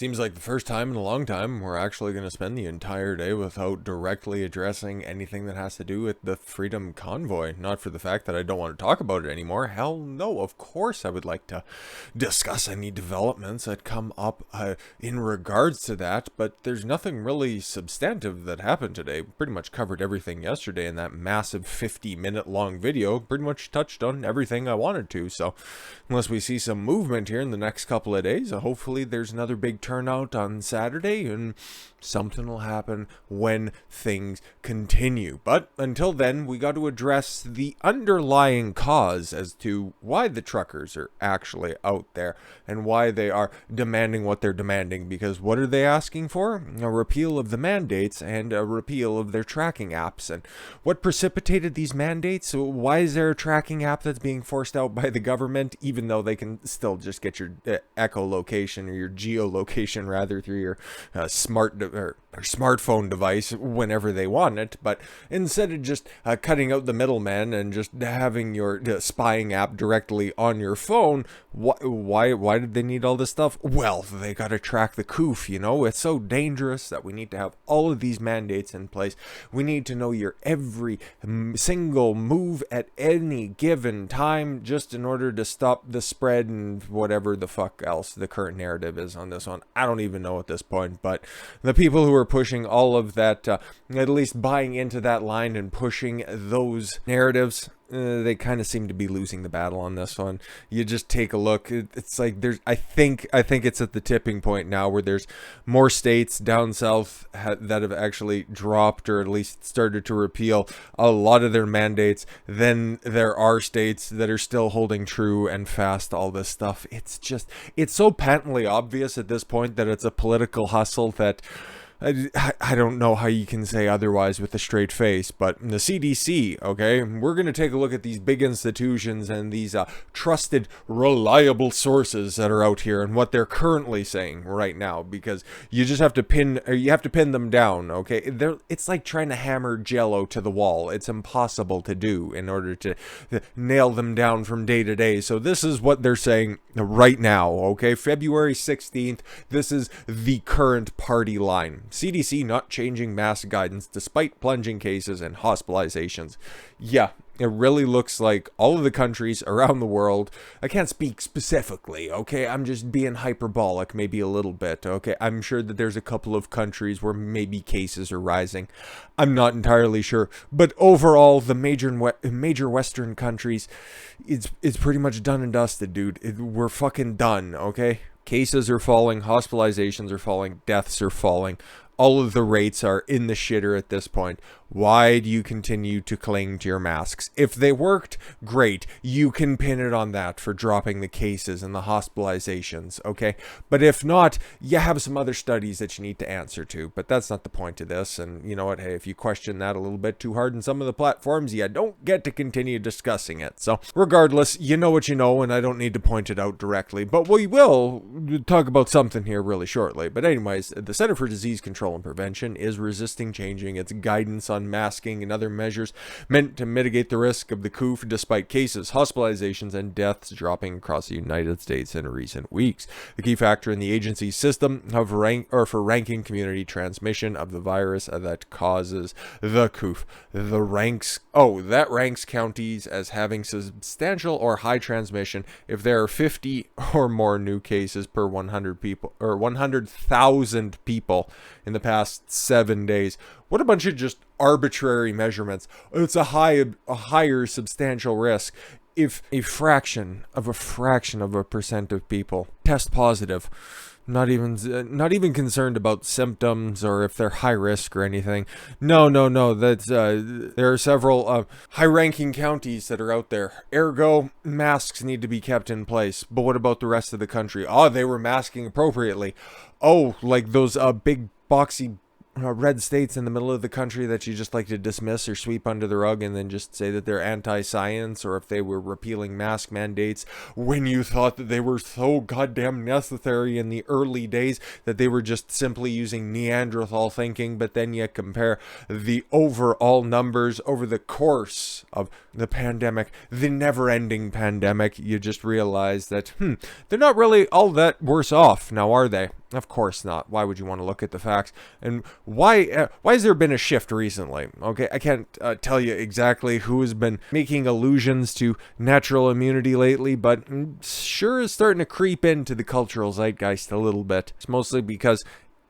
Seems like the first time in a long time we're actually going to spend the entire day without directly addressing anything that has to do with the Freedom Convoy. Not for the fact that I don't want to talk about it anymore. Hell no, of course I would like to discuss any developments that come up in regards to that, but there's nothing really substantive that happened today. Pretty much covered everything yesterday in that massive 50-minute long video. Pretty much touched on everything I wanted to, so unless we see some movement here in the next couple of days, hopefully there's another big turnout on Saturday and something will happen when things continue. But until then, we got to address the underlying cause as to why the truckers are actually out there and why they are demanding what they're demanding. Because what are they asking for? A repeal of the mandates and a repeal of their tracking apps. And what precipitated these mandates? Why is there a tracking app that's being forced out by the government, even though they can still just get your echolocation or your geolocation rather through your smartphone device whenever they want it? But instead of just cutting out the middleman and just having your spying app directly on your phone, why did they need all this stuff? Well, they got to track the coof, you know. It's so dangerous that we need to have all of these mandates in place. We need to know your every single move at any given time, just in order to stop the spread and whatever the fuck else the current narrative is on this one. I don't even know at this point, but the people who are pushing all of that, at least buying into that line and pushing those narratives, they kind of seem to be losing the battle on this one. You just take a look. It's like I think it's at the tipping point now where there's more states down south that have actually dropped or at least started to repeal a lot of their mandates than there are states that are still holding true and fast to all this stuff. It's so patently obvious at this point that it's a political hustle that I don't know how you can say otherwise with a straight face. But the CDC, okay, we're going to take a look at these big institutions and these trusted, reliable sources that are out here and what they're currently saying right now, because you just have to pin them down, okay? It's like trying to hammer Jello to the wall. It's impossible to do in order to nail them down from day to day. So this is what they're saying right now, okay? February 16th, this is the current party line. CDC not changing mask guidance despite plunging cases and hospitalizations. Yeah, it really looks like all of the countries around the world, I can't speak specifically, okay? I'm just being hyperbolic maybe a little bit, okay? I'm sure that there's a couple of countries where maybe cases are rising. I'm not entirely sure. But overall, the major Western countries, it's pretty much done and dusted, dude. We're fucking done, okay? Cases are falling, hospitalizations are falling, deaths are falling. All of the rates are in the shitter at this point. Why do you continue to cling to your masks? If they worked, great. You can pin it on that for dropping the cases and the hospitalizations, okay? But if not, you have some other studies that you need to answer to. But that's not the point of this. And you know what? Hey, if you question that a little bit too hard in some of the platforms, you don't get to continue discussing it. So regardless, you know what you know, and I don't need to point it out directly. But we will talk about something here really shortly. But anyways, the Center for Disease Control and Prevention is resisting changing its guidance on masking and other measures meant to mitigate the risk of the coof, despite cases, hospitalizations, and deaths dropping across the United States in recent weeks. The key factor in the agency's system for ranking community transmission of the virus that causes the coof. That ranks counties as having substantial or high transmission if there are 50 or more new cases per 100 people or 100,000 people in the past 7 days. What a bunch of just arbitrary measurements. It's a higher substantial risk if a fraction of a percent of people test positive. Not even concerned about symptoms or if they're high risk or anything. No. That's there are several high-ranking counties that are out there. Ergo, masks need to be kept in place. But what about the rest of the country? Oh, they were masking appropriately. Oh, like those big boxy red states in the middle of the country that you just like to dismiss or sweep under the rug and then just say that they're anti-science, or if they were repealing mask mandates when you thought that they were so goddamn necessary in the early days that they were just simply using Neanderthal thinking. But then you compare the overall numbers over the course of the pandemic, the never-ending pandemic, you just realize that they're not really all that worse off now, are they? Of course not. Why would you want to look at the facts? And why has there been a shift recently? Okay, I can't tell you exactly who has been making allusions to natural immunity lately, but sure is starting to creep into the cultural zeitgeist a little bit. It's mostly because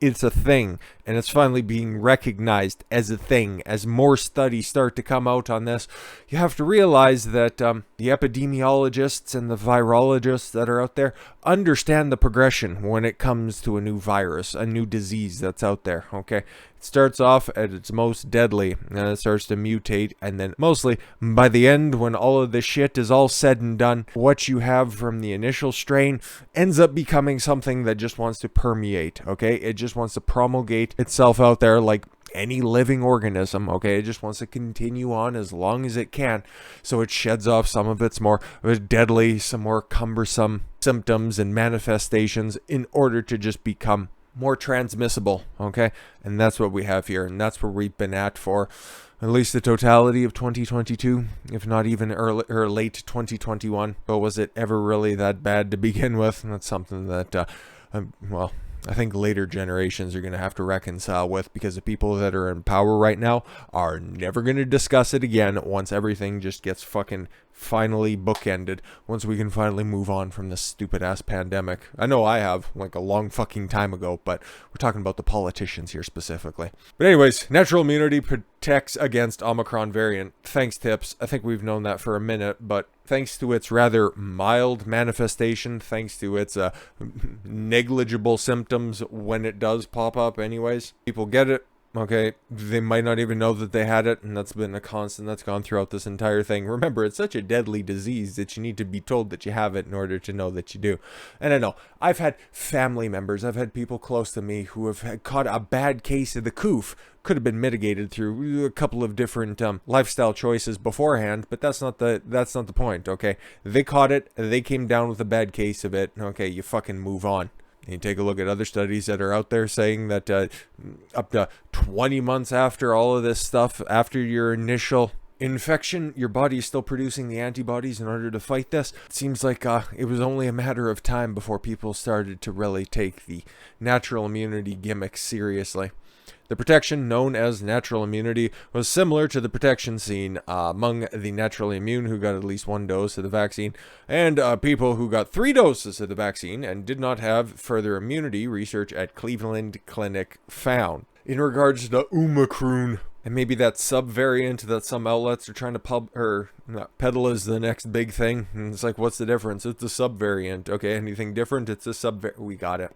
it's a thing, and it's finally being recognized as a thing. As more studies start to come out on this, you have to realize that the epidemiologists and the virologists that are out there understand the progression when it comes to a new virus, a new disease that's out there, okay? It starts off at its most deadly, and it starts to mutate, and then mostly by the end, when all of this shit is all said and done, what you have from the initial strain ends up becoming something that just wants to permeate, okay? It just wants to promulgate itself out there like any living organism, okay? It just wants to continue on as long as it can, so it sheds off some of its more deadly, some more cumbersome symptoms and manifestations in order to just become more transmissible, okay? And that's what we have here, and that's where we've been at for at least the totality of 2022, if not even early or late 2021. But was it ever really that bad to begin with? And that's something that, well, I think later generations are going to have to reconcile with, because the people that are in power right now are never going to discuss it again once everything just gets fucking finally bookended, once we can finally move on from this stupid ass pandemic. I know I have, like a long fucking time ago, but we're talking about the politicians here specifically. But anyways, natural immunity protects against Omicron variant. Thanks, tips. I think we've known that for a minute, but thanks to its rather mild manifestation, thanks to its negligible symptoms when it does pop up anyways, people get it. Okay, they might not even know that they had it, and that's been a constant that's gone throughout this entire thing. Remember, it's such a deadly disease that you need to be told that you have it in order to know that you do. And I know, I've had family members, I've had people close to me who have caught a bad case of the coof. Could have been mitigated through a couple of different lifestyle choices beforehand, but that's not the point, okay? They caught it, they came down with a bad case of it, okay, you fucking move on. You take a look at other studies that are out there saying that up to 20 months after all of this stuff, after your initial infection, your body is still producing the antibodies in order to fight this. It seems like it was only a matter of time before people started to really take the natural immunity gimmick seriously. The protection known as natural immunity was similar to the protection seen among the naturally immune who got at least one dose of the vaccine, and people who got 3 doses of the vaccine and did not have further immunity, research at Cleveland Clinic found. In regards to Omicron, and maybe that subvariant that some outlets are trying to peddle as the next big thing, and it's like, what's the difference? It's a subvariant. Okay, anything different? It's a subvariant. We got it.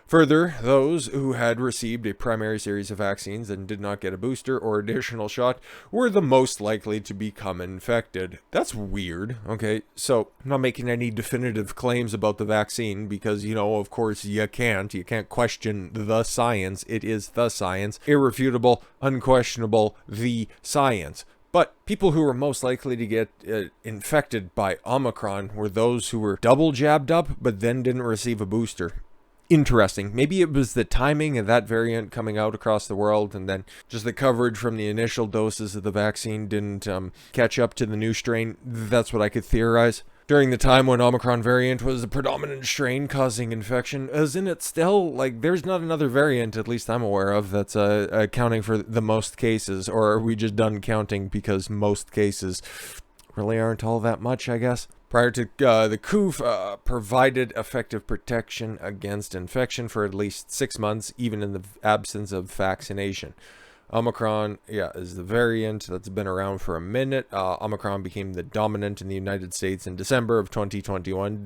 Further, those who had received a primary series of vaccines and did not get a booster or additional shot were the most likely to become infected. That's weird, okay? So, I'm not making any definitive claims about the vaccine because, of course, you can't question the science. It is the science. Irrefutable, unquestionable, the science. But people who were most likely to get infected by Omicron were those who were double jabbed up but then didn't receive a booster. Interesting. Maybe it was the timing of that variant coming out across the world, and then just the coverage from the initial doses of the vaccine didn't catch up to the new strain. That's what I could theorize. During the time when Omicron variant was the predominant strain causing infection, isn't it still, there's not another variant, at least I'm aware of, that's accounting for the most cases, or are we just done counting because most cases really aren't all that much, I guess? Prior to the COOF provided effective protection against infection for at least 6 months, even in the absence of vaccination. Omicron, yeah, is the variant that's been around for a minute. Omicron became the dominant in the United States in December of 2021.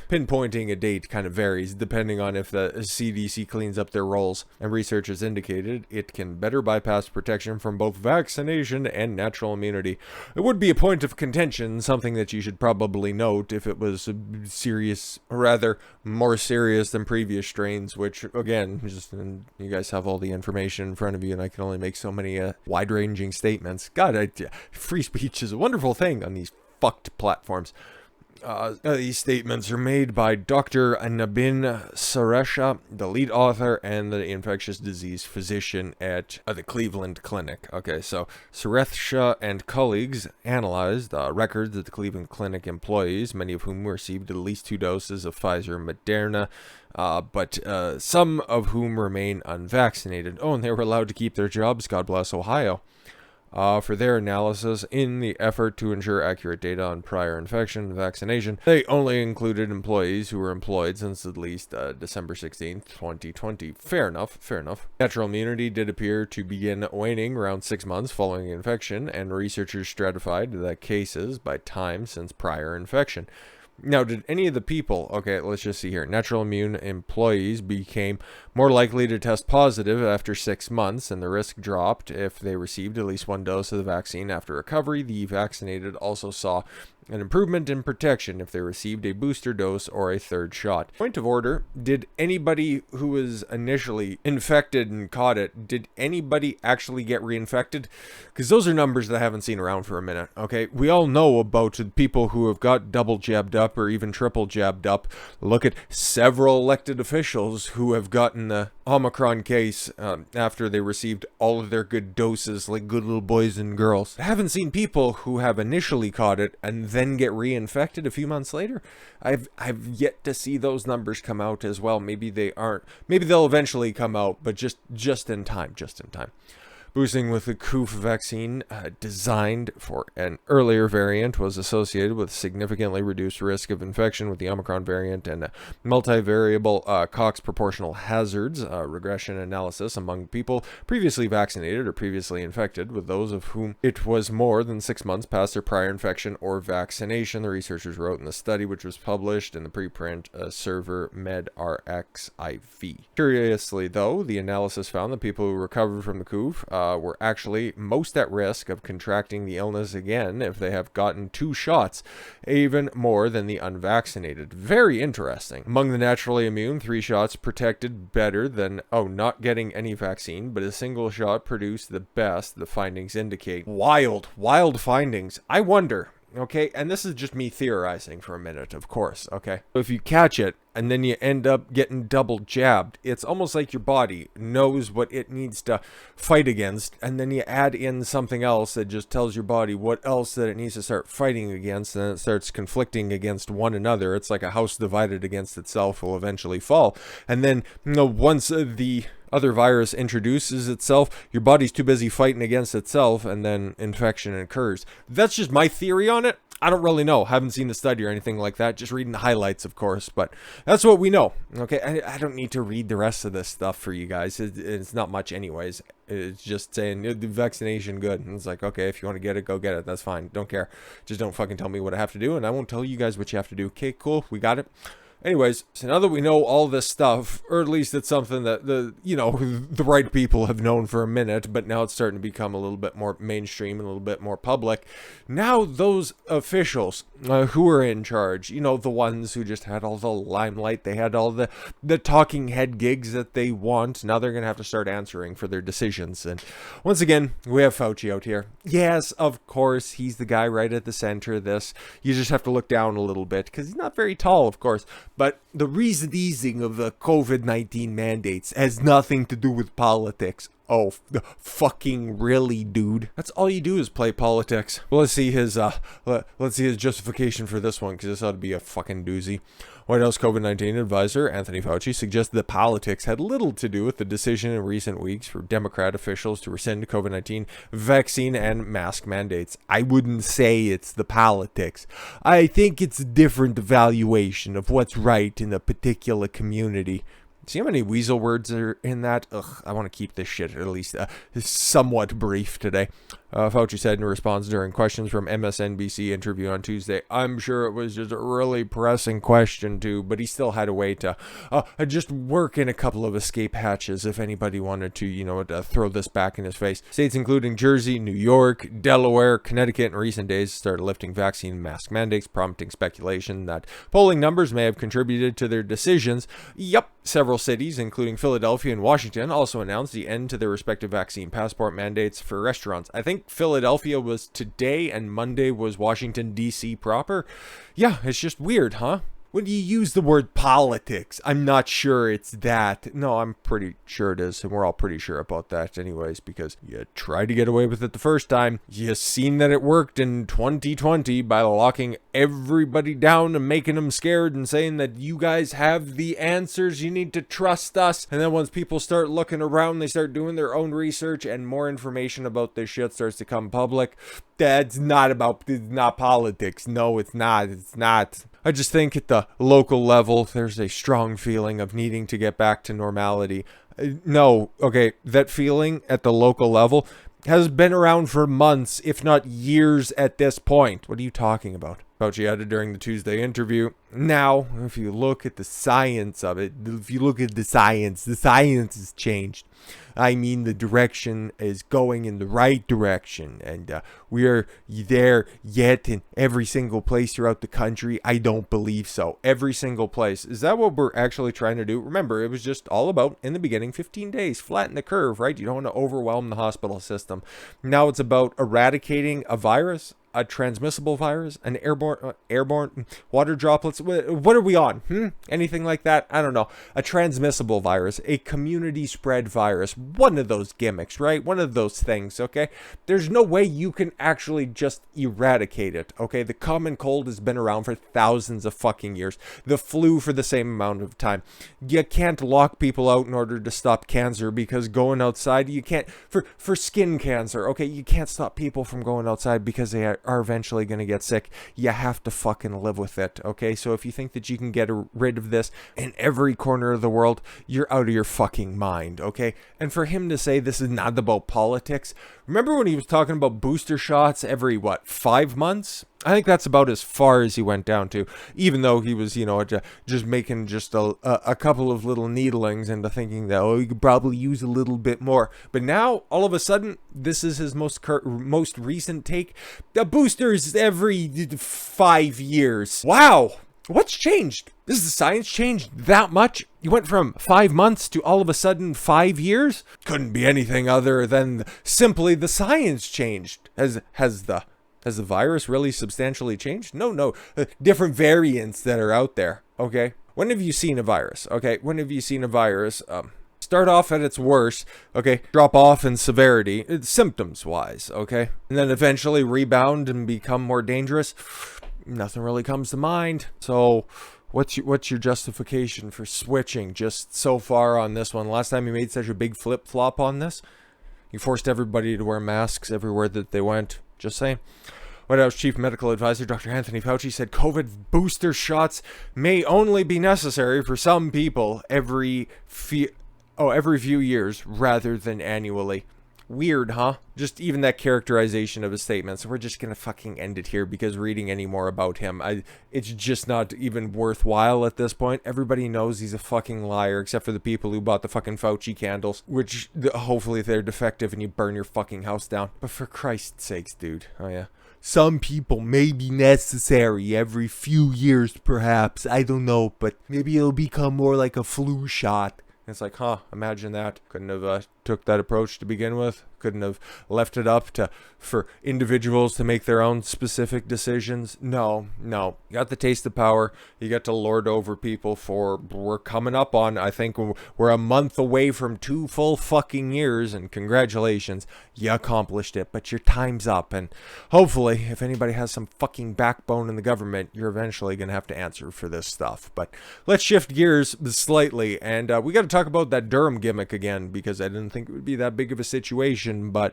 Pinpointing a date kind of varies depending on if the CDC cleans up their rolls, and researchers indicated it can better bypass protection from both vaccination and natural immunity. It would be a point of contention, something that you should probably note if it was serious, or rather more serious than previous strains, which again, just you guys have all the information in front of you, and I can only make so many wide-ranging statements. God, free speech is a wonderful thing on these fucked platforms. These statements are made by Dr. Nabin Suresha, the lead author and the infectious disease physician at the Cleveland Clinic. Okay, so Suresha and colleagues analyzed records of the Cleveland Clinic employees, many of whom received at least 2 doses of Pfizer and Moderna, but some of whom remain unvaccinated. Oh, and they were allowed to keep their jobs. God bless Ohio. For their analysis in the effort to ensure accurate data on prior infection and vaccination. They only included employees who were employed since at least December 16th, 2020. Fair enough, fair enough. Natural immunity did appear to begin waning around 6 months following infection, and researchers stratified the cases by time since prior infection. Now, did any of the people, okay, let's just see here, natural immune employees became more likely to test positive after 6 months, and the risk dropped if they received at least 1 dose of the vaccine after recovery. The vaccinated also saw an improvement in protection if they received a booster dose or a 3rd shot. Point of order, did anybody who was initially infected and caught it, did anybody actually get reinfected? Because those are numbers that I haven't seen around for a minute, okay? We all know about people who have got double jabbed up or even triple jabbed up. Look at several elected officials who have gotten the Omicron case after they received all of their good doses, like good little boys and girls. I haven't seen people who have initially caught it and then get reinfected a few months later. I've yet to see those numbers come out as well. Maybe they aren't. Maybe they'll eventually come out, but just in time. Boosting with the COOF vaccine designed for an earlier variant was associated with significantly reduced risk of infection with the Omicron variant and multivariable Cox proportional hazards regression analysis among people previously vaccinated or previously infected, with those of whom it was more than 6 months past their prior infection or vaccination. The researchers wrote in the study, which was published in the preprint server medRxiv. Curiously, though, the analysis found that people who recovered from the COOF were actually most at risk of contracting the illness again if they have gotten 2 shots, even more than the unvaccinated. Very interesting. Among the naturally immune, 3 shots protected better than, not getting any vaccine, but a single shot produced the best, the findings indicate. Wild findings. I wonder. Okay, and this is just me theorizing for a minute, of course, okay? If you catch it and then you end up getting double jabbed, it's almost like your body knows what it needs to fight against, and then you add in something else that just tells your body what else that it needs to start fighting against, and then it starts conflicting against one another. It's like a house divided against itself will eventually fall. And then, once the other virus introduces itself, your body's too busy fighting against itself, and then infection occurs. That's just my theory on it. I don't really know. Haven't seen the study or anything like that. Just reading the highlights, of course. But that's what we know. Okay, I don't need to read the rest of this stuff for you guys. It's not much anyways. It's just saying the vaccination good. And it's like, okay, if you want to get it, go get it. That's fine. Don't care. Just don't fucking tell me what I have to do, and I won't tell you guys what you have to do. Okay, cool. We got it. Anyways, so now that we know all this stuff, or at least it's something that the right people have known for a minute, but now it's starting to become a little bit more mainstream and a little bit more public. Now those officials who are in charge, the ones who just had all the limelight, they had all the talking head gigs that they want, now they're going to have to start answering for their decisions. And once again, we have Fauci out here. Yes, of course, he's the guy right at the center of this. You just have to look down a little bit, because he's not very tall, of course. But the reasoning of the COVID-19 mandates has nothing to do with politics. Oh, fucking really, dude? That's all you do is play politics. Well, let's see his justification for this one, because this ought to be a fucking doozy. White House COVID-19 advisor Anthony Fauci suggested that politics had little to do with the decision in recent weeks for Democrat officials to rescind COVID-19 vaccine and mask mandates. I wouldn't say it's the politics. I think it's a different evaluation of what's right in a particular community. See how many weasel words are in that? Ugh, I want to keep this shit at least somewhat brief today. Fauci said in response during questions from MSNBC interview on Tuesday, I'm sure it was just a really pressing question too, but he still had a way to just work in a couple of escape hatches if anybody wanted to, throw this back in his face. States including Jersey, New York, Delaware, Connecticut in recent days started lifting vaccine mask mandates, prompting speculation that polling numbers may have contributed to their decisions. Yep, several cities, including Philadelphia and Washington, also announced the end to their respective vaccine passport mandates for restaurants. I think Philadelphia was today and Monday was Washington, D.C. proper. Yeah, it's just weird, huh? When you use the word politics, I'm not sure it's that. No, I'm pretty sure it is, and we're all pretty sure about that anyways, because you tried to get away with it the first time. You seen that it worked in 2020 by locking everybody down and making them scared and saying that you guys have the answers, you need to trust us. And then once people start looking around, they start doing their own research and more information about this shit starts to come public. It's not politics. No, it's not. I just think at the local level, there's a strong feeling of needing to get back to normality. That feeling at the local level has been around for months, if not years at this point. What are you talking about? Fauci added during the Tuesday interview. Now, if you look at the science of it, the science has changed. I mean, the direction is going in the right direction, and we are there yet in every single place throughout the country. I don't believe so. Every single place. Is that what we're actually trying to do? Remember, it was just all about, in the beginning, 15 days. Flatten the curve, right? You don't want to overwhelm the hospital system. Now it's about eradicating a virus, a transmissible virus, an airborne water droplets. What are we on? Anything like that? I don't know. A transmissible virus, a community spread virus, one of those gimmicks, right? One of those things, okay? There's no way you can actually just eradicate it, okay? The common cold has been around for thousands of fucking years. The flu for the same amount of time. You can't lock people out in order to stop cancer because going outside, you can't, for skin cancer, okay? You can't stop people from going outside because they are eventually going to get sick. You have to fucking live with it, okay? So if you think that you can get rid of this in every corner of the world, you're out of your fucking mind, okay? And for him to say this is not about politics, remember when he was talking about booster shots every, 5 months? I think that's about as far as he went down to, even though he was, just making just a couple of little needlings into thinking that, he could probably use a little bit more. But now, all of a sudden, this is his most recent take. The boosters every 5 years. Wow! What's changed? Does the science changed that much? You went from 5 months to all of a sudden 5 years? Couldn't be anything other than simply the science changed. Has the virus really substantially changed? No. Different variants that are out there, okay? When have you seen a virus, okay? When have you seen a virus start off at its worst, okay? Drop off in severity, symptoms-wise, okay? And then eventually rebound and become more dangerous? Nothing really comes to mind. So what's your justification for switching just so far on this one? Last time you made such a big flip-flop on this, you forced everybody to wear masks everywhere that they went. Just saying. White House Chief Medical Advisor Dr. Anthony Fauci said COVID booster shots may only be necessary for some people every few years rather than annually. Weird, huh? Just even that characterization of his statement. So we're just gonna fucking end it here because reading any more about him, it's just not even worthwhile at this point. Everybody knows he's a fucking liar except for the people who bought the fucking Fauci candles, which hopefully they're defective and you burn your fucking house down. But for Christ's sakes, dude. Oh yeah. Some people may be necessary every few years perhaps. I don't know, but maybe it'll become more like a flu shot. It's like, imagine that. Couldn't have took that approach to begin with. Couldn't have left it up for individuals to make their own specific decisions. No. You got the taste of power. You got to lord over people we're coming up on, I think we're a month away from 2 full fucking years, and congratulations, you accomplished it, but your time's up, and hopefully, if anybody has some fucking backbone in the government, you're eventually going to have to answer for this stuff. But let's shift gears slightly, and we got to talk about that Durham gimmick again, because I didn't think think it would be that big of a situation, but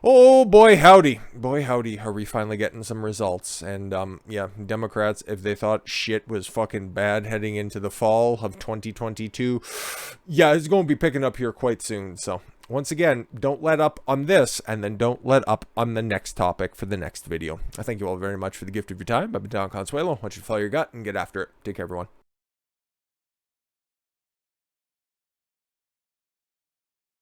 oh boy howdy, are we finally getting some results. And yeah, Democrats, if they thought shit was fucking bad heading into the fall of 2022, yeah, it's going to be picking up here quite soon. So once again, don't let up on this, and then don't let up on the next topic for the next video. I thank you all very much for the gift of your time. I've been Don Consuelo. I want you to follow your gut and get after it. Take care, everyone.